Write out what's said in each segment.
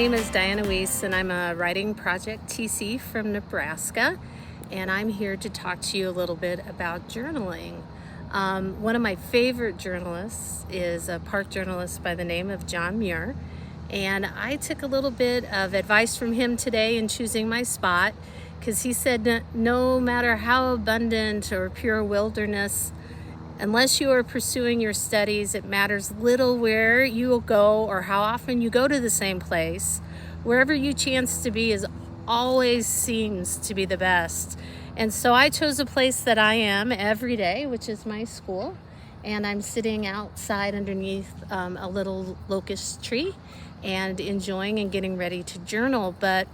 name is Diana Weis, and I'm a Writing Project TC from Nebraska, and I'm here to talk to you a little bit about journaling. One of my favorite journalists is a park journalist by the name of John Muir, and I took a little bit of advice from him today in choosing my spot, because he said no matter how abundant or pure wilderness, unless you are pursuing your studies, it matters little where you will go or how often you go to the same place. Wherever you chance to be is always seems to be the best. And so I chose a place that I am every day, which is my school. And I'm sitting outside underneath a little locust tree and enjoying and getting ready to journal. But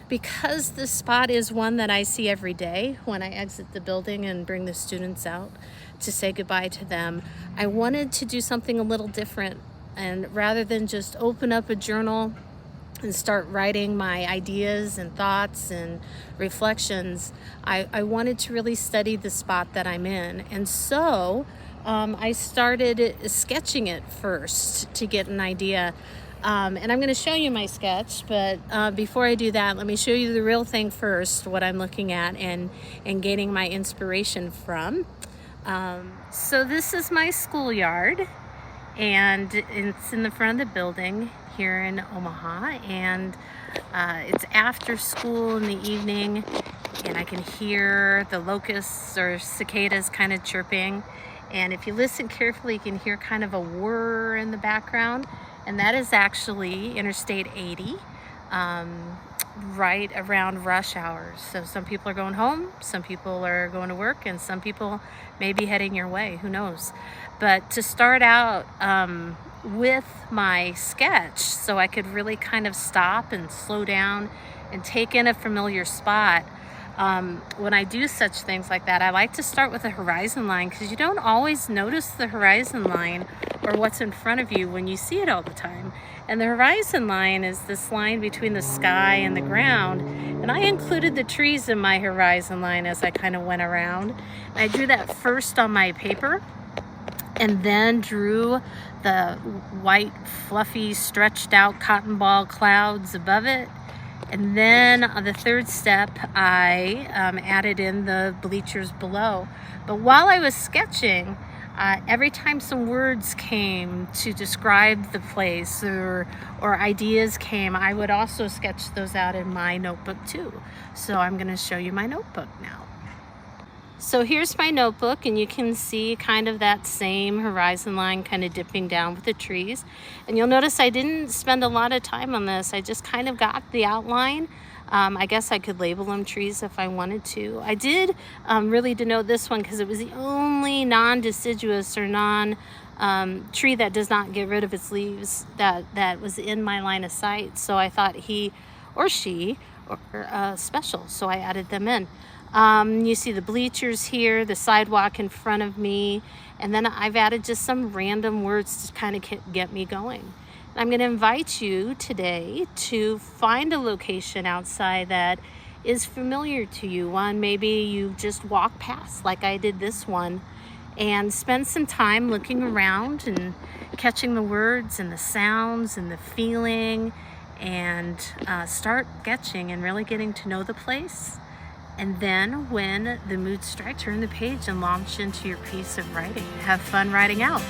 because this spot is one that I see every day when I exit the building and bring the students out to say goodbye to them, I wanted to do something a little different. And rather than just open up a journal and start writing my ideas and thoughts and reflections, I wanted to really study the spot that I'm in. And so I started sketching it first to get an idea. And I'm going to show you my sketch, but before I do that, let me show you the real thing first, what I'm looking at and gaining my inspiration from. So this is my schoolyard, and it's in the front of the building here in Omaha, and it's after school in the evening, and I can hear the locusts or cicadas kind of chirping, and if you listen carefully, you can hear kind of a whir in the background. And that is actually Interstate 80, right around rush hours. So some people are going home, some people are going to work, and some people may be heading your way, who knows. But to start out with my sketch, so I could really kind of stop and slow down and take in a familiar spot, when I do such things like that, I like to start with a horizon line, because you don't always notice the horizon line or what's in front of you when you see it all the time. And the horizon line is this line between the sky and the ground. And I included the trees in my horizon line as I kind of went around. And I drew that first on my paper, and then drew the white, fluffy, stretched out cotton ball clouds above it. And then on the third step, I added in the bleachers below. But while I was sketching, every time some words came to describe the place or ideas came, I would also sketch those out in my notebook too. So I'm going to show you my notebook now. So here's my notebook, and you can see kind of that same horizon line kind of dipping down with the trees. And you'll notice I didn't spend a lot of time on this. I just kind of got the outline. I guess I could label them trees if I wanted to. I did really denote this one because it was the only non-deciduous or tree that does not get rid of its leaves that was in my line of sight. So I thought he or she were special, so I added them in. You see the bleachers here, the sidewalk in front of me, and then I've added just some random words to kind of get me going. I'm going to invite you today to find a location outside that is familiar to you. One maybe you just walk past, like I did this one, and spend some time looking around and catching the words and the sounds and the feeling, and start sketching and really getting to know the place. And then when the mood strikes, turn the page and launch into your piece of writing. Have fun writing out.